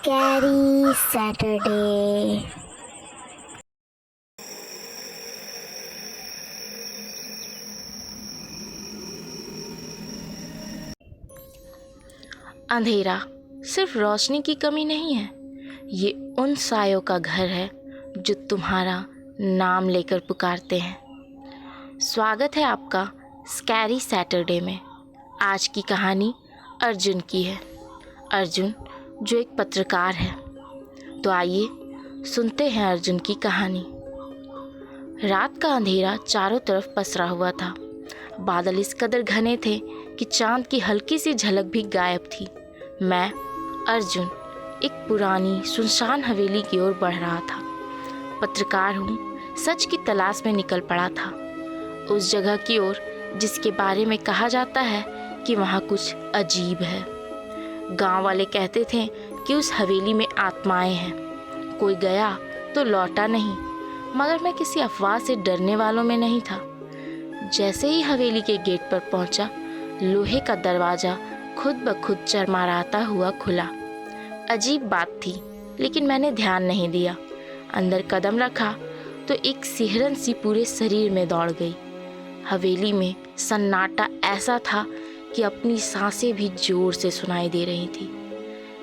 Scary Saturday. अंधेरा सिर्फ रोशनी की कमी नहीं है, ये उन सायों का घर है जो तुम्हारा नाम लेकर पुकारते हैं। स्वागत है आपका स्कैरी सैटरडे में। आज की कहानी अर्जुन की है। अर्जुन जो एक पत्रकार है। तो आइए सुनते हैं अर्जुन की कहानी। रात का अंधेरा चारों तरफ पसरा हुआ था। बादल इस कदर घने थे कि चांद की हल्की सी झलक भी गायब थी। मैं अर्जुन एक पुरानी सुनसान हवेली की ओर बढ़ रहा था। पत्रकार हूँ, सच की तलाश में निकल पड़ा था, उस जगह की ओर जिसके बारे में कहा जाता है कि वहाँ कुछ अजीब है। गांव वाले कहते थे कि उस हवेली में आत्माएं हैं। कोई गया तो लौटा नहीं, मगर मैं किसी अफवाह से डरने वालों में नहीं था। जैसे ही हवेली के गेट पर पहुंचा, लोहे का दरवाज़ा खुद ब खुद चरमराता हुआ खुला। अजीब बात थी, लेकिन मैंने ध्यान नहीं दिया। अंदर कदम रखा तो एक सिहरन सी पूरे शरीर में दौड़ गई। हवेली में सन्नाटा ऐसा था कि अपनी सांसें भी जोर से सुनाई दे रही थी।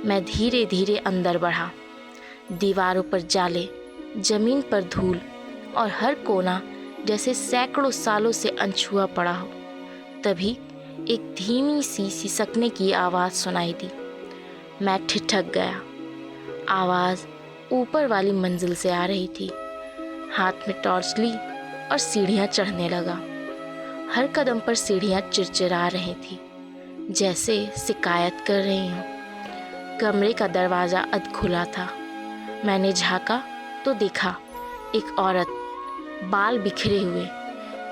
मैं धीरे धीरे अंदर बढ़ा। दीवारों पर जाले, जमीन पर धूल और हर कोना जैसे सैकड़ों सालों से अनछुआ पड़ा हो। तभी एक धीमी सी सिसकने की आवाज़ सुनाई दी। मैं ठिठक गया। आवाज़ ऊपर वाली मंजिल से आ रही थी। हाथ में टॉर्च ली और सीढ़ियाँ चढ़ने लगा। हर कदम पर सीढ़ियाँ चिरचिरा रही थी, जैसे शिकायत कर रही हूँ। कमरे का दरवाज़ा अध खुला था। मैंने झाँका तो देखा एक औरत, बाल बिखरे हुए,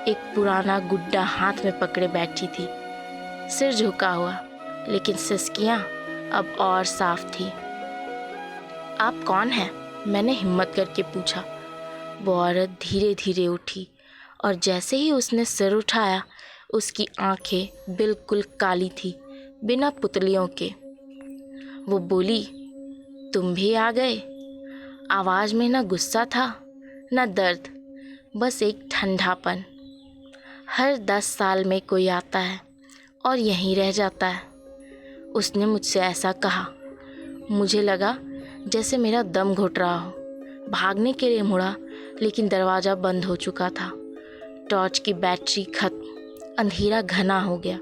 एक पुराना गुड्डा हाथ में पकड़े बैठी थी। सिर झुका हुआ, लेकिन सिसकियाँ अब और साफ थी। आप कौन हैं? मैंने हिम्मत करके पूछा। वो औरत धीरे धीरे उठी और जैसे ही उसने सिर उठाया, उसकी आंखें बिल्कुल काली थी, बिना पुतलियों के। वो बोली, तुम भी आ गए। आवाज़ में न गुस्सा था न दर्द, बस एक ठंडापन। हर 10 साल में कोई आता है और यहीं रह जाता है। उसने मुझसे ऐसा कहा। मुझे लगा जैसे मेरा दम घुट रहा हो। भागने के लिए मुड़ा, लेकिन दरवाज़ा बंद हो चुका था। टॉर्च की बैटरी खत्म। अंधेरा घना हो गया।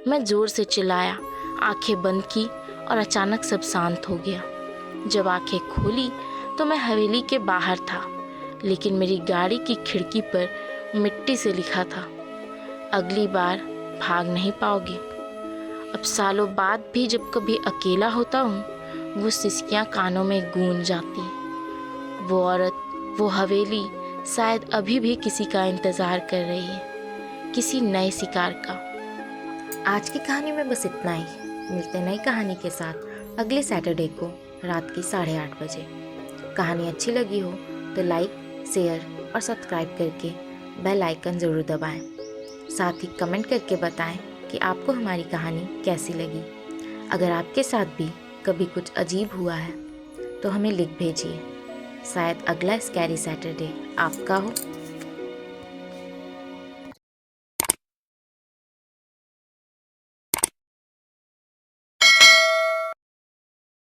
मैं ज़ोर से चिल्लाया, आंखें बंद की और अचानक सब शांत हो गया। जब आंखें खोली तो मैं हवेली के बाहर था, लेकिन मेरी गाड़ी की खिड़की पर मिट्टी से लिखा था, अगली बार भाग नहीं पाओगे। अब सालों बाद भी जब कभी अकेला होता हूँ, वो सिसकियाँ कानों में गूंज जाती। वो औरत, वो हवेली शायद अभी भी किसी का इंतज़ार कर रही है, किसी नए शिकार का। आज की कहानी में बस इतना ही। मिलते नई कहानी के साथ अगले सैटरडे को रात की 8:30 बजे। कहानी अच्छी लगी हो तो लाइक, शेयर और सब्सक्राइब करके बेल आइकन ज़रूर दबाएं। साथ ही कमेंट करके बताएं कि आपको हमारी कहानी कैसी लगी। अगर आपके साथ भी कभी कुछ अजीब हुआ है तो हमें लिख भेजिए। शायद अगला स्कैरी सैटरडे आपका हो।